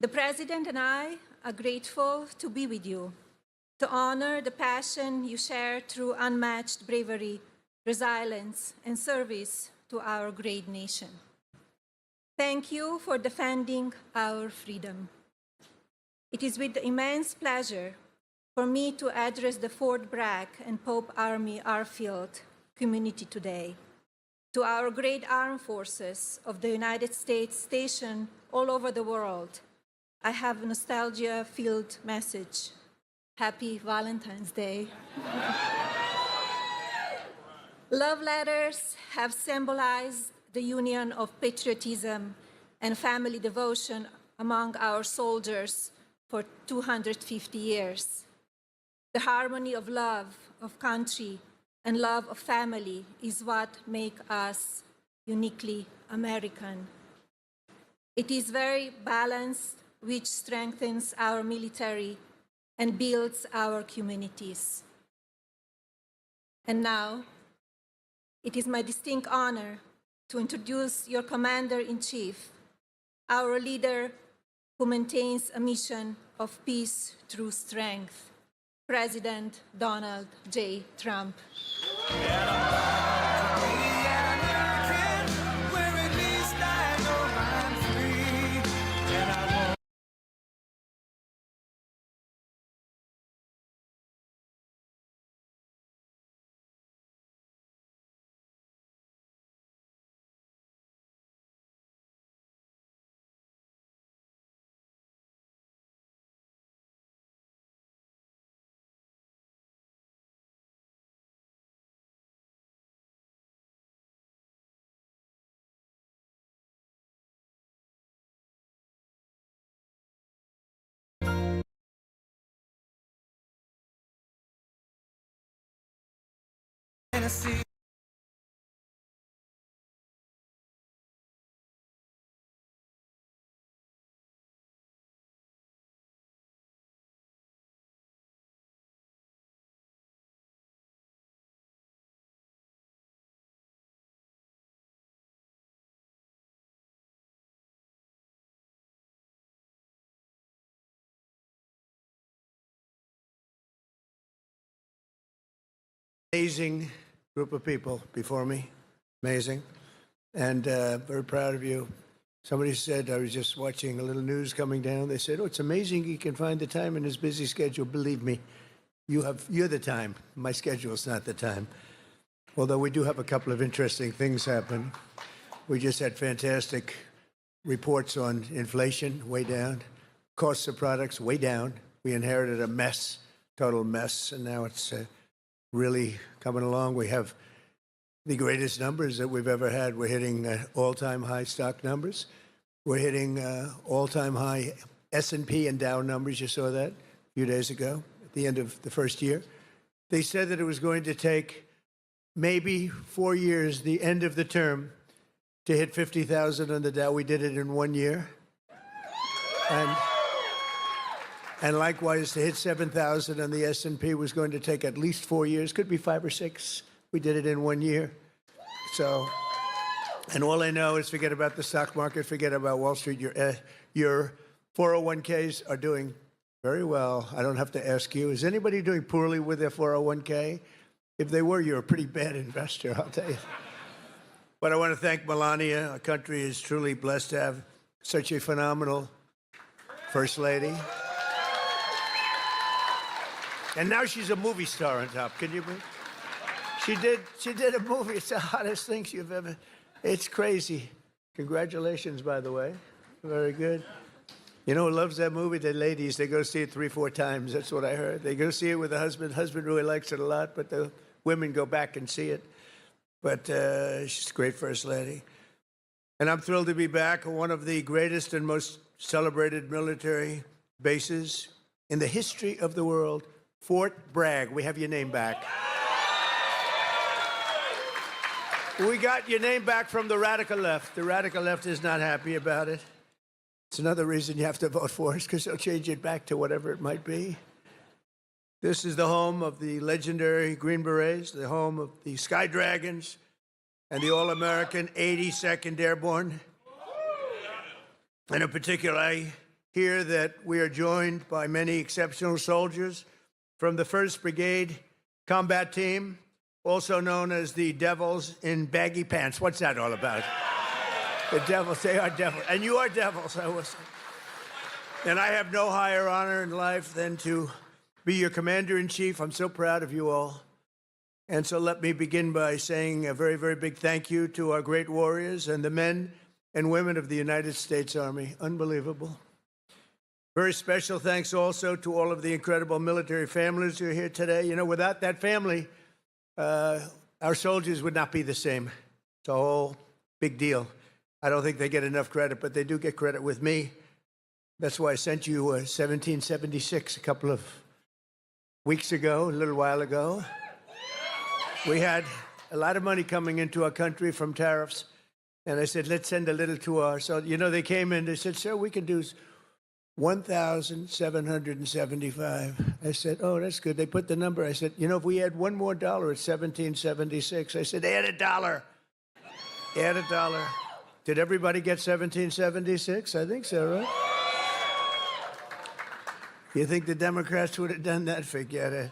The President and I are grateful to be with you, to honor the passion you share through unmatched bravery, resilience, and service to our great nation. Thank you for defending our freedom. It is with immense pleasure for me to address the Fort Bragg and Pope Army Airfield community today. To our great armed forces of the United States stationed all over the world, I have a nostalgia-filled message. Happy Valentine's Day. Love letters have symbolized the union of patriotism and family devotion among our soldiers for 250 years. The harmony of love of country and love of family is what makes us uniquely American. It is very balanced, which strengthens our military and builds our communities. And now, it is my distinct honor to introduce your Commander-in-Chief, our leader who maintains a mission of peace through strength, President Donald J. Trump. Tennessee. Amazing group of people before me, amazing, and very proud of you. Somebody said, I was just watching a little news coming down, they said, oh, it's amazing he can find the time in his busy schedule. Believe me, you're the time. My schedule's not the time. Although we do have a couple of interesting things happen. We just had fantastic reports on inflation, way down, costs of products, way down. We inherited a mess, total mess, and now it's really coming along. We have the greatest numbers that we've ever had. We're hitting all-time high stock numbers. We're hitting all-time high S&P and Dow numbers. You saw that a few days ago at the end of the first year. They said that it was going to take maybe 4 years, the end of the term, to hit 50,000 on the Dow. We did it in 1 year. And likewise, to hit 7,000 on the S&P was going to take at least 4 years, could be 5 or 6. We did it in 1 year. So, and all I know is forget about the stock market, forget about Wall Street. Your 401ks are doing very well. I don't have to ask you. Is anybody doing poorly with their 401k? If they were, you're a pretty bad investor, I'll tell you. But I want to thank Melania. Our country is truly blessed to have such a phenomenal First Lady. And now she's a movie star on top. Can you believe? She did a movie. It's the hottest thing you've ever. It's crazy. Congratulations, by the way. Very good. You know who loves that movie? The ladies. They go see it 3, 4 times. That's what I heard. They go see it with the husband. Husband really likes it a lot, but the women go back and see it. But she's a great First Lady. And I'm thrilled to be back on one of the greatest and most celebrated military bases in the history of the world. Fort Bragg, we have your name back. We got your name back from the radical left. The radical left is not happy about it. It's another reason you have to vote for us, because they'll change it back to whatever it might be. This is the home of the legendary Green Berets, the home of the Sky Dragons, and the All-American 82nd Airborne. And in particular, I hear that we are joined by many exceptional soldiers from the 1st Brigade Combat Team, also known as the Devils in Baggy Pants. What's that all about? The Devils, they are devils. And you are devils, I will say. And I have no higher honor in life than to be your commander-in-chief. I'm so proud of you all. And so let me begin by saying a very, very big thank you to our great warriors and the men and women of the United States Army. Unbelievable. Very special thanks also to all of the incredible military families who are here today. You know, without that family, our soldiers would not be the same. It's a whole big deal. I don't think they get enough credit, but they do get credit with me. That's why I sent you 1776 a couple of weeks ago, a little while ago. We had a lot of money coming into our country from tariffs. And I said, let's send a little to our, so, you know, they came in, they said, sir, we can do 1,775. I said, oh, that's good. They put the number. I said, you know, if we add one more dollar, it's 1776. I said, add a dollar. Add a dollar. Did everybody get 1776? I think so, right? You think the Democrats would have done that? Forget it.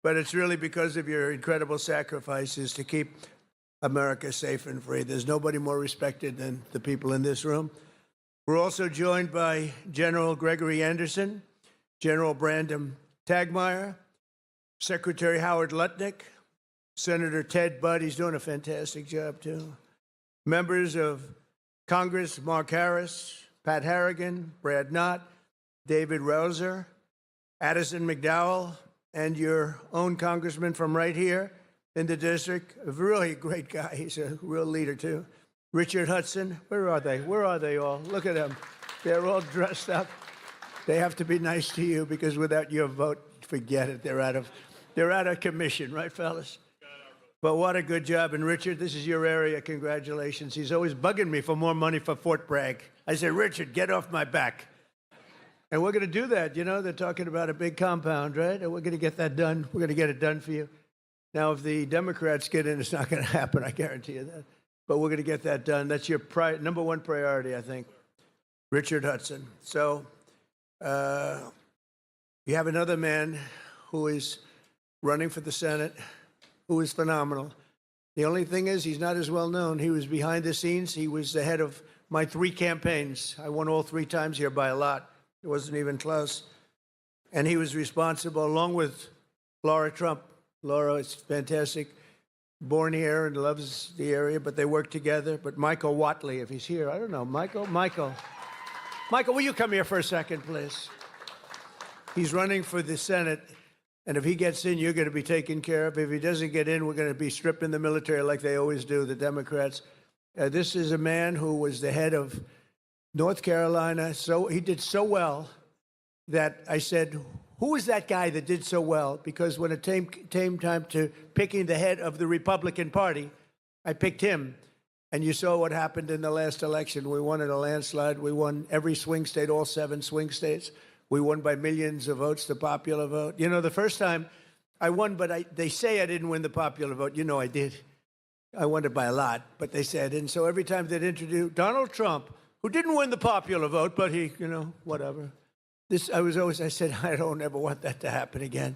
But it's really because of your incredible sacrifices to keep America safe and free. There's nobody more respected than the people in this room. We're also joined by General Gregory Anderson, General Brandon Tagmeyer, Secretary Howard Lutnick, Senator Ted Budd. He's doing a fantastic job, too. Members of Congress, Mark Harris, Pat Harrigan, Brad Knott, David Rouser, Addison McDowell, and your own congressman from right here in the district, a really great guy. He's a real leader, too. Richard Hudson. Where are they? Where are they all? Look at them. They're all dressed up. They have to be nice to you because without your vote, forget it. They're out of commission, right, fellas? But what a good job. And Richard, this is your area. Congratulations. He's always bugging me for more money for Fort Bragg. I said, Richard, get off my back. And we're going to do that. You know, they're talking about a big compound, right? And we're going to get that done. We're going to get it done for you. Now, if the Democrats get in, it's not going to happen. I guarantee you that. But we're going to get that done. That's your number one priority, I think. Richard Hudson. So you have another man who is running for the Senate, who is phenomenal. The only thing is he's not as well known. He was behind the scenes. He was the head of my 3 campaigns. I won all 3 times here by a lot. It wasn't even close. And he was responsible, along with Laura Trump. Laura is fantastic. Born here and loves the area, but they work together. But Michael Watley, if he's here, I don't know. Michael, will you come here for a second, please? He's running for the Senate, and if he gets in, you're going to be taken care of. If he doesn't get in, we're going to be stripping the military like they always do, the Democrats. This is a man who was the head of North Carolina. So he did so well that I said, who is that guy that did so well? Because when it came time to picking the head of the Republican Party, I picked him. And you saw what happened in the last election. We won in a landslide. We won every swing state, all 7 swing states. We won by millions of votes, the popular vote. You know, the first time I won, but they say I didn't win the popular vote. You know I did. I won it by a lot, but they say I didn't. So every time they'd introduce Donald Trump, who didn't win the popular vote, but he, you know, whatever. I said, I don't ever want that to happen again.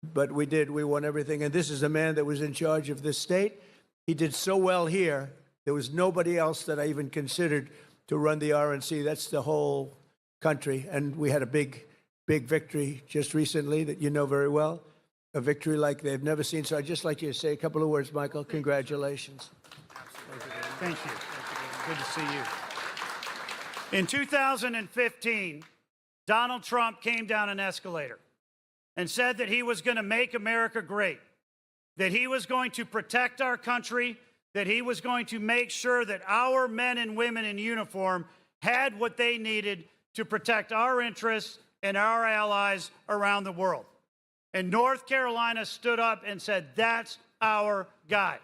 But we did. We won everything. And this is a man that was in charge of this state. He did so well here. There was nobody else that I even considered to run the RNC. That's the whole country. And we had a big, big victory just recently that you know very well, a victory like they've never seen. So I'd just like you to say a couple of words, Michael. Congratulations. Thank you. Good to see you. In 2015, Donald Trump came down an escalator and said that he was going to make America great, that he was going to protect our country, that he was going to make sure that our men and women in uniform had what they needed to protect our interests and our allies around the world. And North Carolina stood up and said, that's our guy.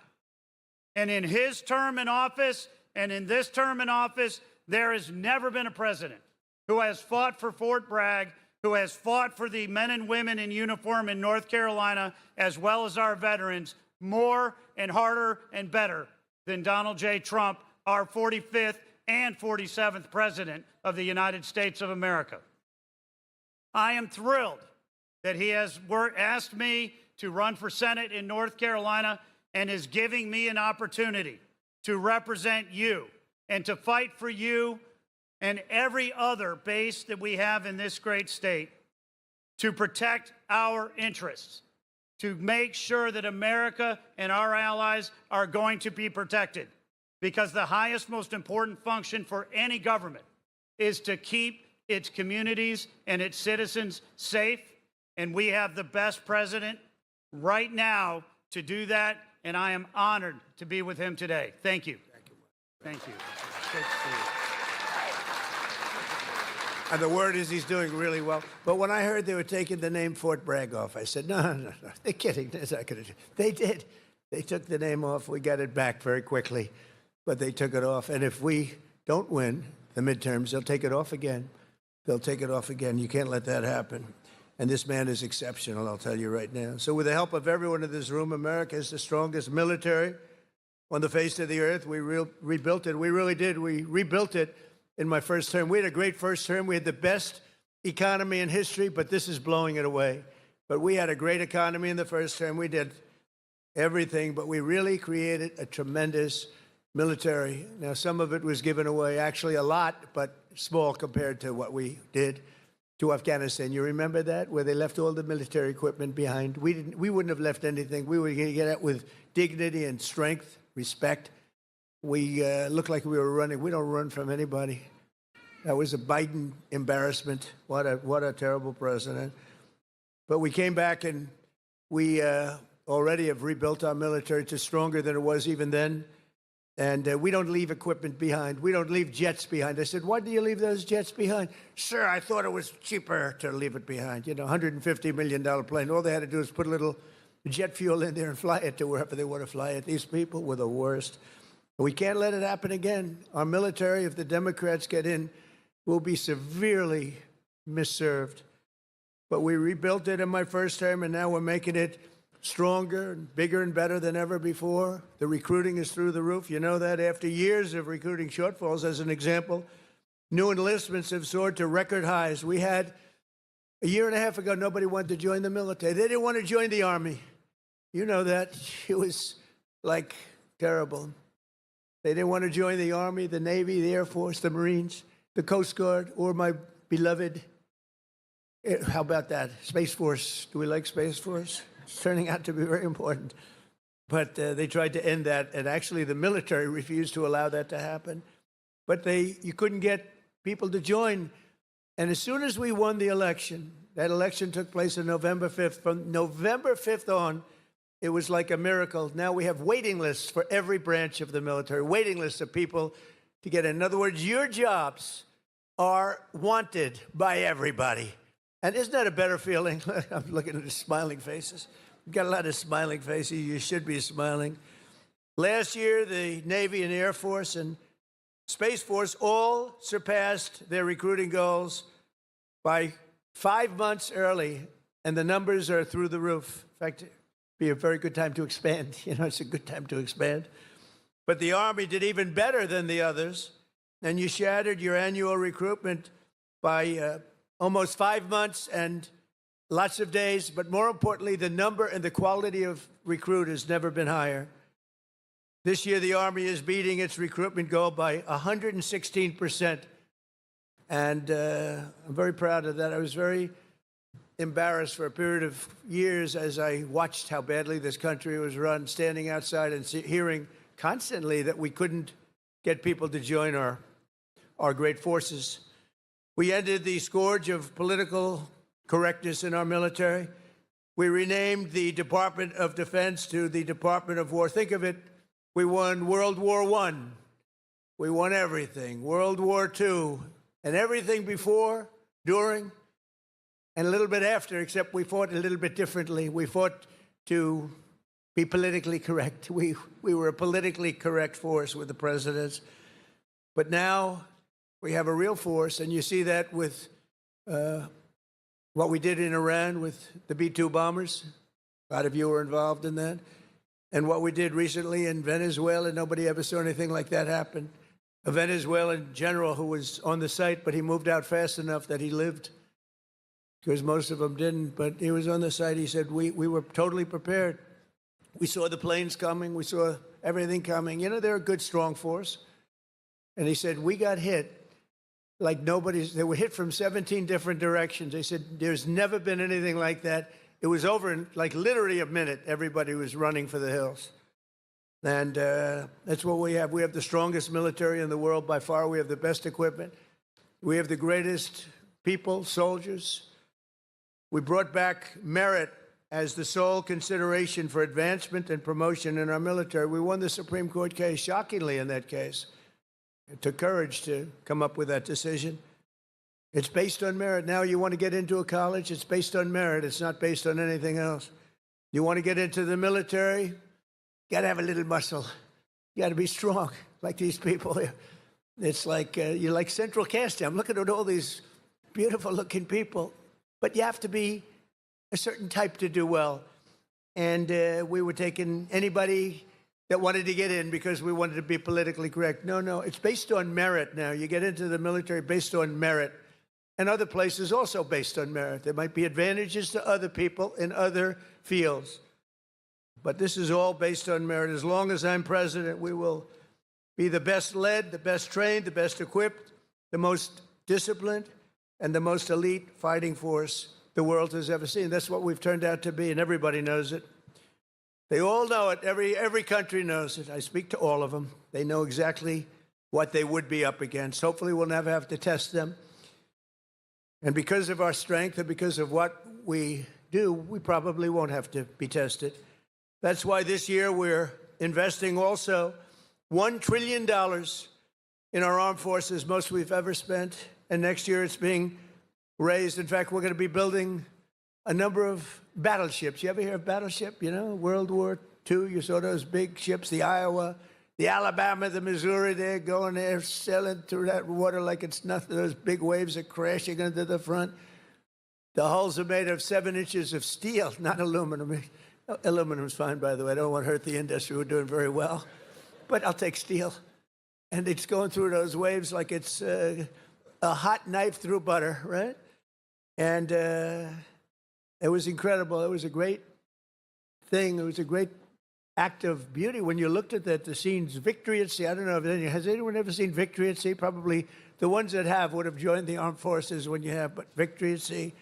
And in his term in office and in this term in office, there has never been a president who has fought for Fort Bragg, who has fought for the men and women in uniform in North Carolina, as well as our veterans, more and harder and better than Donald J. Trump, our 45th and 47th President of the United States of America. I am thrilled that he has asked me to run for Senate in North Carolina and is giving me an opportunity to represent you and to fight for you and every other base that we have in this great state to protect our interests, to make sure that America and our allies are going to be protected. Because the highest, most important function for any government is to keep its communities and its citizens safe. And we have the best president right now to do that. And I am honored to be with him today. Thank you. Thank you. Good to see you. And the word is he's doing really well. But when I heard they were taking the name Fort Bragg off, I said, no. They're kidding. That's not gonna do. They did. They took the name off. We got it back very quickly. But they took it off. And if we don't win the midterms, they'll take it off again. They'll take it off again. You can't let that happen. And this man is exceptional, I'll tell you right now. So with the help of everyone in this room, America is the strongest military on the face of the earth. We rebuilt it. We really did. We rebuilt it in my first term. We had a great first term. We had the best economy in history, but this is blowing it away. But we had a great economy in the first term. We did everything, but we really created a tremendous military. Now, some of it was given away, actually a lot, but small compared to what we did to Afghanistan. You remember that, where they left all the military equipment behind? We wouldn't have left anything. We would get out with dignity and strength, respect. We looked like we were running. We don't run from anybody. That was a Biden embarrassment. What a terrible president. But we came back and we already have rebuilt our military to stronger than it was even then. And we don't leave equipment behind. We don't leave jets behind. I said, why do you leave those jets behind? Sir, I thought it was cheaper to leave it behind. You know, $150 million plane. All they had to do was put a little jet fuel in there and fly it to wherever they want to fly it. These people were the worst. We can't let it happen again. Our military, if the Democrats get in, will be severely misserved. But we rebuilt it in my first term, and now we're making it stronger and bigger and better than ever before. The recruiting is through the roof. You know that after years of recruiting shortfalls, as an example, new enlistments have soared to record highs. We had, a year and a half ago, nobody wanted to join the military. They didn't want to join the Army. You know that. It was like terrible. They didn't want to join the Army, the Navy, the Air Force, the Marines, the Coast Guard, or my beloved, how about that, Space Force. Do we like Space Force? It's turning out to be very important. But they tried to end that, and actually the military refused to allow that to happen. But you couldn't get people to join. And as soon as we won the election, that election took place on November 5th. From November 5th on, it was like a miracle. Now we have waiting lists for every branch of the military, waiting lists of people to get in. In other words, your jobs are wanted by everybody. And isn't that a better feeling? I'm looking at the smiling faces. We've got a lot of smiling faces. You should be smiling. Last year, the Navy and Air Force and Space Force all surpassed their recruiting goals by 5 months early, and the numbers are through the roof. In fact, it'd be a very good time to expand. You know, it's a good time to expand. But the Army did even better than the others, and you shattered your annual recruitment by almost 5 months and lots of days. But more importantly, the number and the quality of recruit has never been higher. This year, the Army is beating its recruitment goal by 116%. And I'm very proud of that. I was very embarrassed for a period of years as I watched how badly this country was run, standing outside and hearing constantly that we couldn't get people to join our great forces. We ended the scourge of political correctness in our military. We renamed the Department of Defense to the Department of War. Think of it, we won World War I. We won everything. World War II, and everything before, during, and a little bit after, except we fought a little bit differently. We fought to be politically correct. We were a politically correct force with the presidents. But now we have a real force, and you see that with what we did in Iran with the B-2 bombers. A lot of you were involved in that. And what we did recently in Venezuela, nobody ever saw anything like that happen. a Venezuelan general who was on the site, but he moved out fast enough that he lived, because most of them didn't. But he was on the site. He said, we were totally prepared. We saw the planes coming. We saw everything coming. You know, they're a good, strong force. And he said, we got hit like nobody's. They were hit from 17 different directions. They said, there's never been anything like that. It was over in like literally a minute. Everybody was running for the hills. And that's what we have. We have the strongest military in the world by far. We have the best equipment. We have the greatest people, soldiers. We brought back merit as the sole consideration for advancement and promotion in our military. We won the Supreme Court case, shockingly in that case. It took courage to come up with that decision. It's based on merit. Now you want to get into a college, it's based on merit. It's not based on anything else. You want to get into the military, you got to have a little muscle. You got to be strong, like these people here. It's like you're like central casting. I'm looking at all these beautiful-looking people, but you have to be a certain type to do well. And we were taking anybody that wanted to get in because we wanted to be politically correct. No, it's based on merit now. You get into the military based on merit. And other places also based on merit. There might be advantages to other people in other fields. But this is all based on merit. As long as I'm president, we will be the best led, the best trained, the best equipped, the most disciplined, and the most elite fighting force the world has ever seen. That's what we've turned out to be, and everybody knows it. They all know it. Every country knows it. I speak to all of them. They know exactly what they would be up against. Hopefully, we'll never have to test them. And because of our strength and because of what we do, we probably won't have to be tested. That's why this year we're investing also $1 trillion in our armed forces, most we've ever spent. And next year it's being raised. In fact, we're going to be building a number of battleships. You ever hear of battleship? You know, World War II, you saw those big ships, the Iowa, the Alabama, the Missouri, they're going there, sailing through that water like it's nothing. Those big waves are crashing into the front. The hulls are made of 7 inches of steel, not aluminum. Aluminum's fine, by the way. I don't want to hurt the industry. We're doing very well. But I'll take steel. And it's going through those waves like it's a hot knife through butter, right? And it was incredible. It was a great thing. It was a great act of beauty when you looked at that, the scenes, Victory at Sea. I don't know, has anyone ever seen Victory at Sea? Probably the ones that have would have joined the armed forces when you have, but Victory at Sea.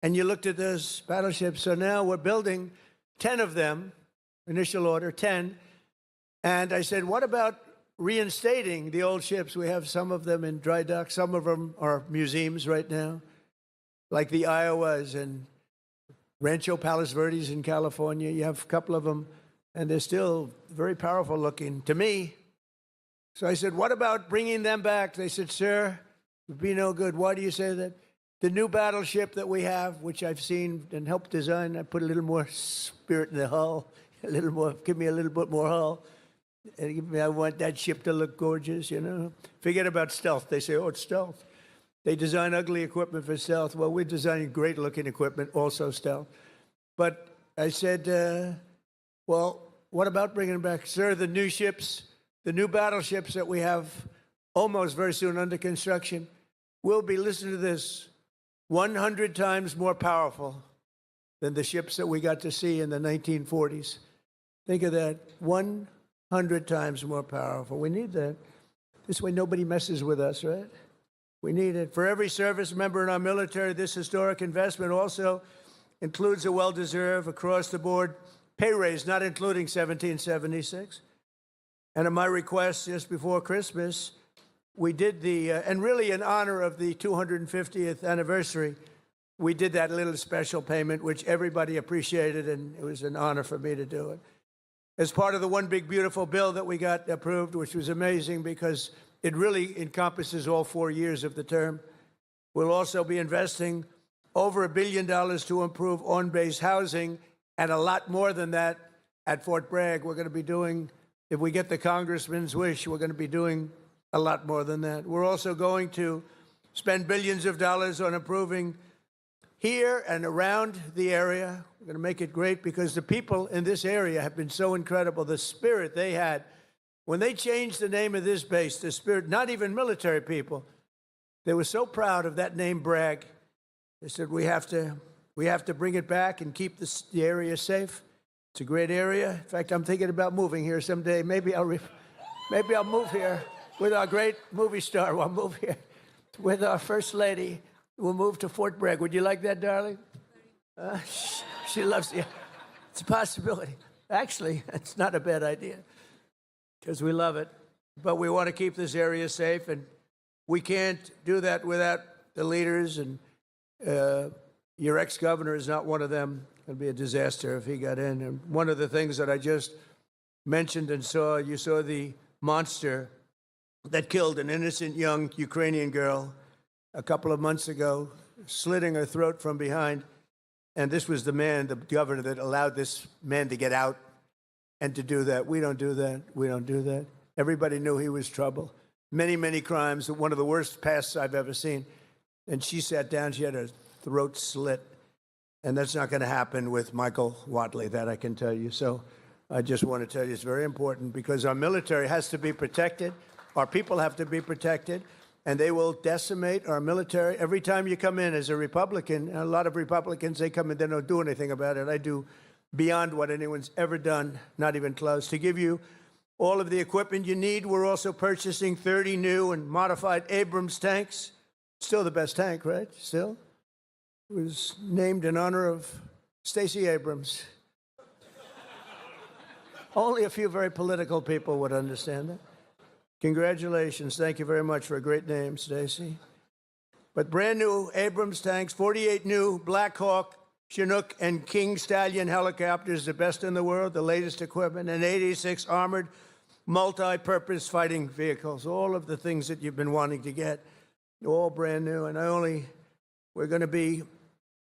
And you looked at those battleships. So now we're building 10 of them, initial order, 10. And I said, what about reinstating the old ships? We have some of them in dry dock. Some of them are museums right now, like the Iowas and Rancho Palos Verdes in California. You have a couple of them, and they're still very powerful looking to me. So I said, what about bringing them back? They said, sir, it would be no good. Why do you say that? The new battleship that we have, which I've seen and helped design, I put a little more spirit in the hull, a little more, give me a little bit more hull. And I want that ship to look gorgeous, you know. Forget about stealth. They say, oh, it's stealth. They design ugly equipment for stealth. Well, we're designing great-looking equipment, also stealth. But I said, well, what about bringing them back? Sir, the new ships, the new battleships that we have almost very soon under construction will be, listen to this, 100 times more powerful than the ships that we got to see in the 1940s. Think of that, 100 times more powerful. We need that. This way nobody messes with us, right? We need it. For every service member in our military, this historic investment also includes a well-deserved, across-the-board pay raise, not including 1776. And at my request just before Christmas, we did the, and really in honor of the 250th anniversary, we did that little special payment, which everybody appreciated, and it was an honor for me to do it. As part of the one big beautiful bill that we got approved, which was amazing because it really encompasses all 4 years of the term. We'll also be investing over $1 billion to improve on-base housing, and a lot more than that at Fort Bragg. We're going to be doing, if we get the congressman's wish, we're going to be doing a lot more than that. We're also going to spend billions of dollars on improving here and around the area. We're going to make it great because the people in this area have been so incredible. The spirit they had When they changed the name of this base, the Spirit, not even military people, they were so proud of that name, Bragg. They said, we have to bring it back and keep the area safe. It's a great area. In fact, I'm thinking about moving here someday. Maybe I'll move here with our great movie star. We'll move here with our First Lady. We'll move to Fort Bragg. Would you like that, darling? She loves you. It's a possibility. Actually, it's not a bad idea because we love it. But we want to keep this area safe, and we can't do that without the leaders. And your ex-governor is not one of them. It'd be a disaster if he got in. And one of the things that I just mentioned and saw, you saw the monster that killed an innocent young Ukrainian girl a couple of months ago, slitting her throat from behind. And this was the man, the governor, that allowed this man to get out and to do that. We don't do that. We don't do that. Everybody knew he was trouble. Many, many crimes. One of the worst pasts I've ever seen. And she sat down. She had her throat slit. And that's not going to happen with Michael Watley, that I can tell you. So I just want to tell you it's very important because our military has to be protected. Our people have to be protected. And they will decimate our military. Every time you come in as a Republican, a lot of Republicans, they come in, they don't do anything about it. I do beyond what anyone's ever done, not even close. To give you all of the equipment you need, we're also purchasing 30 new and modified Abrams tanks. Still the best tank, right? Still? It was named in honor of Stacey Abrams. Only a few very political people would understand that. Congratulations. Thank you very much for a great name, Stacey. But brand new Abrams tanks, 48 new Black Hawk, Chinook, and King Stallion helicopters, the best in the world, the latest equipment, and 86 armored multi-purpose fighting vehicles, all of the things that you've been wanting to get, all brand new. And we're going to be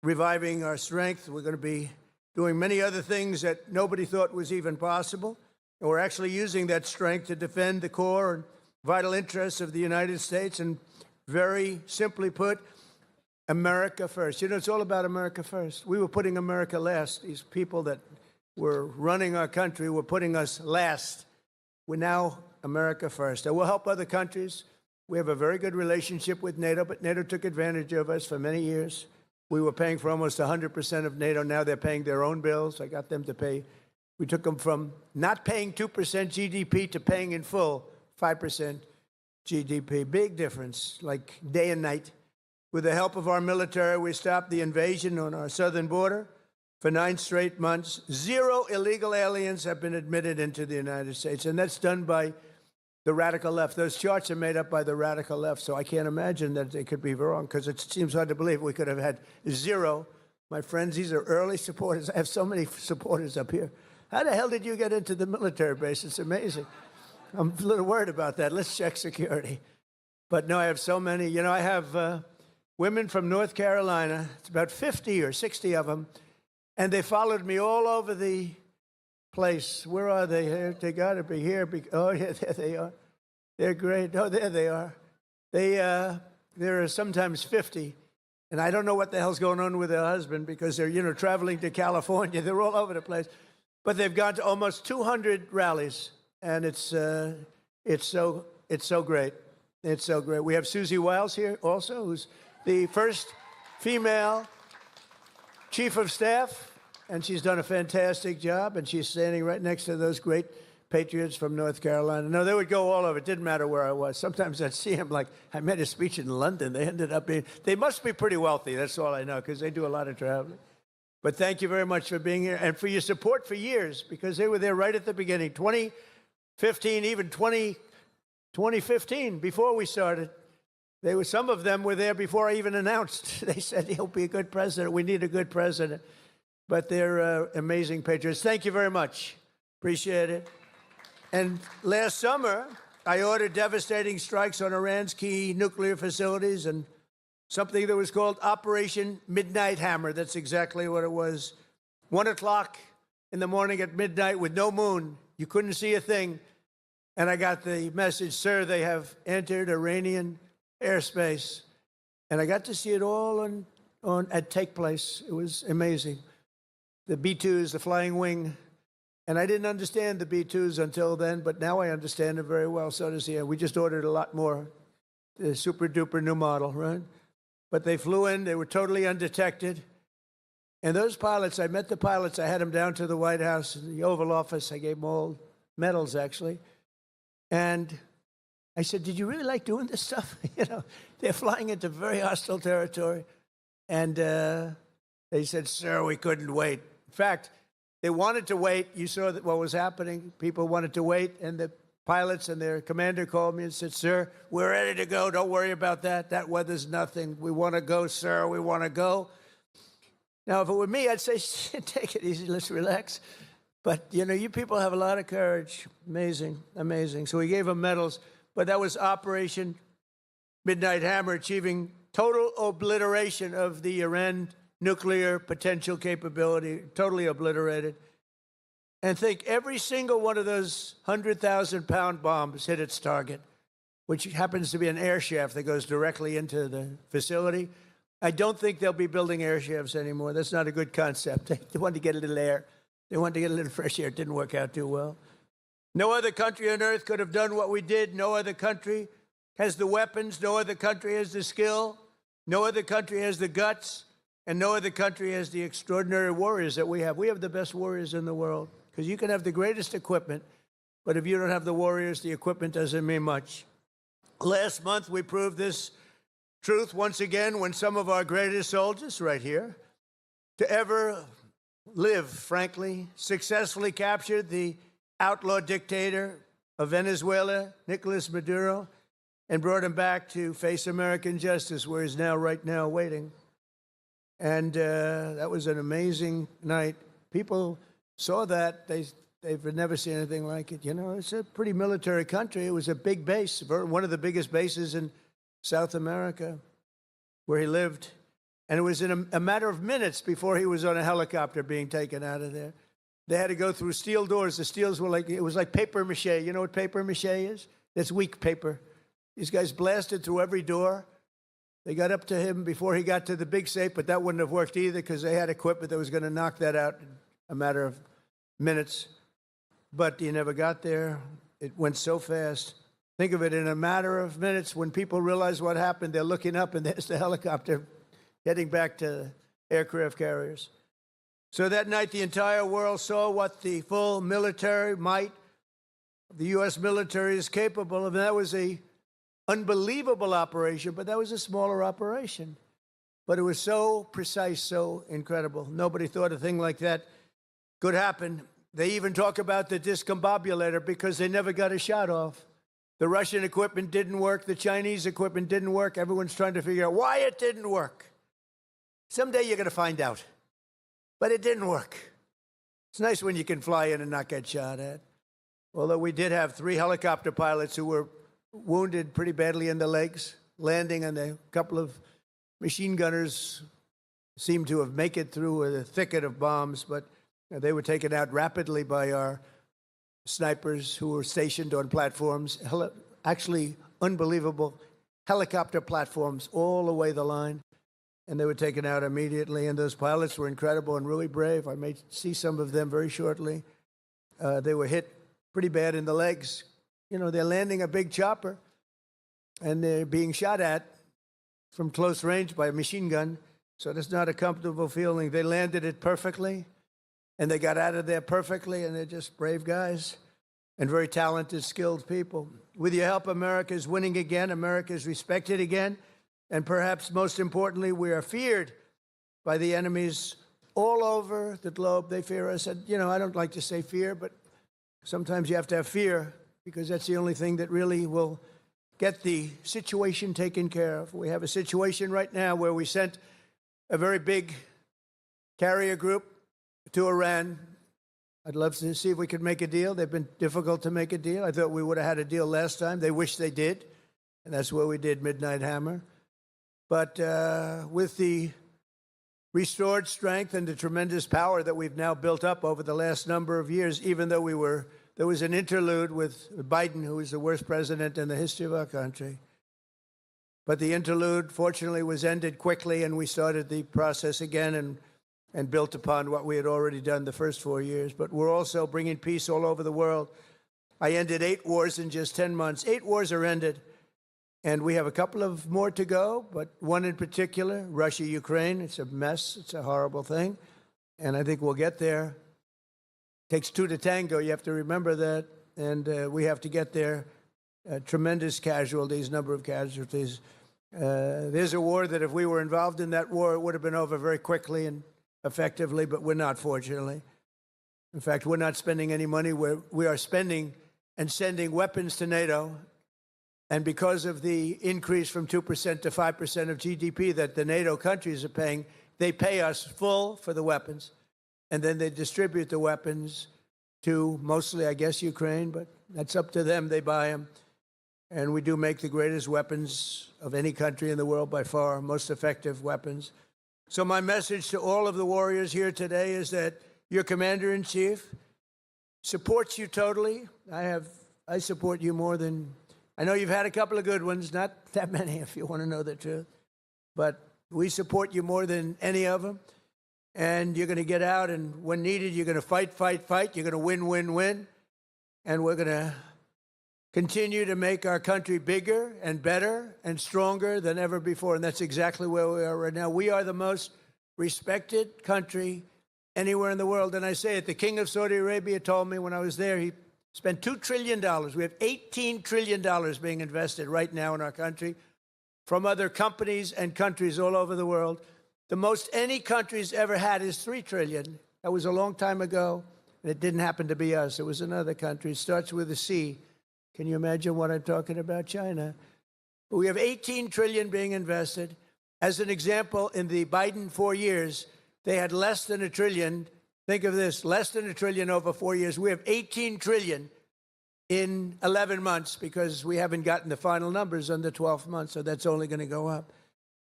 reviving our strength. We're going to be doing many other things that nobody thought was even possible. And we're actually using that strength to defend the core and vital interests of the United States. And very simply put, America first. You know, it's all about America first. We were putting America last. These people that were running our country were putting us last. We're now America first. And we'll help other countries. We have a very good relationship with NATO, but NATO took advantage of us for many years. We were paying for almost 100% of NATO. Now they're paying their own bills. I got them to pay. We took them from not paying 2% GDP to paying in full 5% GDP. Big difference, like day and night. With the help of our military, we stopped the invasion on our southern border for 9 straight months. 0 illegal aliens have been admitted into the United States, and that's done by the radical left. Those charts are made up by the radical left, so I can't imagine that they could be wrong, because it seems hard to believe we could have had 0. My friends, these are early supporters. I have so many supporters up here. How the hell did you get into the military base? It's amazing. I'm a little worried about that. Let's check security. But no, I have so many. You know, I have women from North Carolina. It's about 50 or 60 of them. And they followed me all over the place. Where are they? They got to be here. Oh, yeah, there they are. They're great. Oh, there they are. There are sometimes 50. And I don't know what the hell's going on with their husband, because they're, you know, traveling to California. They're all over the place. But they've gone to almost 200 rallies. And it's so great. It's so great. We have Susie Wiles here also, who's the first female chief of staff, and she's done a fantastic job, and she's standing right next to those great patriots from North Carolina. No, they would go all over. It didn't matter where I was. Sometimes I'd see them, like, I made a speech in London. They ended up being, they must be pretty wealthy. That's all I know, because they do a lot of traveling. But thank you very much for being here and for your support for years, because they were there right at the beginning. 2015, even 2015, before we started. Some of them were there before I even announced. They said, he'll be a good president. We need a good president. But they're amazing patriots. Thank you very much. Appreciate it. And last summer, I ordered devastating strikes on Iran's key nuclear facilities and something that was called Operation Midnight Hammer. That's exactly what it was. 1 o'clock in the morning at midnight with no moon. You couldn't see a thing. And I got the message, sir, they have entered Iranian airspace. And I got to see it all take place. It was amazing. The B-2s, the flying wing And I didn't understand the B-2s until then, but now I understand them very well. So does he. We just ordered a lot more, the super-duper new model, right? But they flew in. They were totally undetected. And those pilots, I met the pilots. I had them down to the White House, the Oval Office. I gave them all medals, actually. And I said, did you really like doing this stuff? You know, they're flying into very hostile territory. And they said, sir, we couldn't wait. In fact, they wanted to wait. You saw that what was happening. People wanted to wait. And the pilots and their commander called me and said, sir, we're ready to go. Don't worry about that. That weather's nothing. We want to go, sir. We want to go. Now, if it were me, I'd say, take it easy. Let's relax. But, you know, you people have a lot of courage. Amazing, amazing. So we gave them medals. But that was Operation Midnight Hammer, achieving total obliteration of the Iran nuclear potential capability, totally obliterated. And think every single one of those 100,000-pound bombs hit its target, which happens to be an air shaft that goes directly into the facility. I don't think they'll be building air shafts anymore. That's not a good concept. They wanted to get a little air. They wanted to get a little fresh air. It didn't work out too well. No other country on earth could have done what we did. No other country has the weapons. No other country has the skill. No other country has the guts. And no other country has the extraordinary warriors that we have. We have the best warriors in the world. Because you can have the greatest equipment, but if you don't have the warriors, the equipment doesn't mean much. Last month, we proved this truth once again when some of our greatest soldiers, right here, to ever live, frankly, successfully captured the outlaw dictator of Venezuela, Nicolas Maduro, and brought him back to face American justice, where he's now, right now, waiting. And that was an amazing night. People saw that. They've never seen anything like it. You know, it's a pretty military country. It was a big base, one of the biggest bases in South America, where he lived. And it was in a matter of minutes before he was on a helicopter being taken out of there. They had to go through steel doors. The steels were like, it was like paper mache. You know what paper mache is? That's weak paper. These guys blasted through every door. They got up to him before he got to the big safe, but that wouldn't have worked either because they had equipment that was going to knock that out in a matter of minutes. But he never got there. It went so fast. Think of it, in a matter of minutes, when people realize what happened, they're looking up and there's the helicopter heading back to aircraft carriers. So that night, the entire world saw what the full military might of the U.S. military is capable of. And that was an unbelievable operation, but that was a smaller operation. But it was so precise, so incredible. Nobody thought a thing like that could happen. They even talk about the discombobulator because they never got a shot off. The Russian equipment didn't work. The Chinese equipment didn't work. Everyone's trying to figure out why it didn't work. Someday you're going to find out. But it didn't work. It's nice when you can fly in and not get shot at. Although we did have 3 helicopter pilots who were wounded pretty badly in the legs, landing, and a couple of machine gunners seemed to have made it through a thicket of bombs, but they were taken out rapidly by our snipers who were stationed on platforms, actually unbelievable helicopter platforms all the way the line. And they were taken out immediately. And those pilots were incredible and really brave. I may see some of them very shortly. They were hit pretty bad in the legs. You know, they're landing a big chopper, and they're being shot at from close range by a machine gun. So that's not a comfortable feeling. They landed it perfectly, and they got out of there perfectly, and they're just brave guys and very talented, skilled people. With your help, America is winning again. America is respected again. And perhaps most importantly, we are feared by the enemies all over the globe. They fear us. And, you know, I don't like to say fear, but sometimes you have to have fear because that's the only thing that really will get the situation taken care of. We have a situation right now where we sent a very big carrier group to Iran. I'd love to see if we could make a deal. They've been difficult to make a deal. I thought we would have had a deal last time. They wish they did, and that's where we did Midnight Hammer. But with the restored strength and the tremendous power that we've now built up over the last number of years, even though there was an interlude with Biden, who is the worst president in the history of our country. But the interlude, fortunately, was ended quickly, and we started the process again. And and built upon what we had already done the first 4 years. But we're also bringing peace all over the world. I ended 8 wars in just 10 months. 8 wars are ended, and we have a couple of more to go, but one in particular, Russia-Ukraine. It's a mess. It's a horrible thing, and I think we'll get there. It takes 2 to tango. You have to remember that, and we have to get there. Tremendous casualties, number of casualties. There's a war that if we were involved in that war, it would have been over very quickly and effectively, but we're not, fortunately. In fact, we're not spending any money. We are spending and sending weapons to NATO. And because of the increase from 2% to 5% of GDP that the NATO countries are paying, they pay us full for the weapons. And then they distribute the weapons to mostly, I guess, Ukraine, but that's up to them. They buy them. And we do make the greatest weapons of any country in the world by far, most effective weapons. So my message to all of the warriors here today is that your commander-in-chief supports you totally. I support you more than, I know you've had a couple of good ones, not that many if you want to know the truth, but we support you more than any of them. And you're going to get out, and when needed, you're going to fight, fight, fight. You're going to win, win, win. And we're going to continue to make our country bigger and better and stronger than ever before. And that's exactly where we are right now. We are the most respected country anywhere in the world. And I say it, the King of Saudi Arabia told me when I was there, he spent $2 trillion. We have $18 trillion being invested right now in our country from other companies and countries all over the world. The most any country's ever had is $3 trillion. That was a long time ago, and it didn't happen to be us. It was another country. It starts with a C. Can you imagine what I'm talking about? China. But we have $18 trillion being invested. As an example, in the Biden 4 years, they had less than $1 trillion. Think of this, less than $1 trillion over 4 years. We have $18 trillion in 11 months because we haven't gotten the final numbers on the 12th month, so that's only going to go up.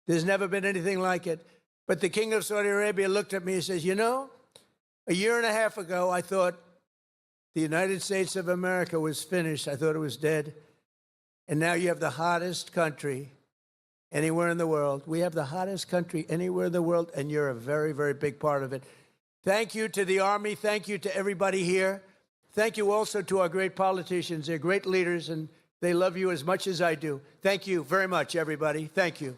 There's never been anything like it. But the King of Saudi Arabia looked at me and says, you know, a year and a half ago, I thought the United States of America was finished. I thought it was dead. And now you have the hottest country anywhere in the world. We have the hottest country anywhere in the world, and you're a very, very big part of it. Thank you to the Army. Thank you to everybody here. Thank you also to our great politicians. They're great leaders, and they love you as much as I do. Thank you very much, everybody. Thank you.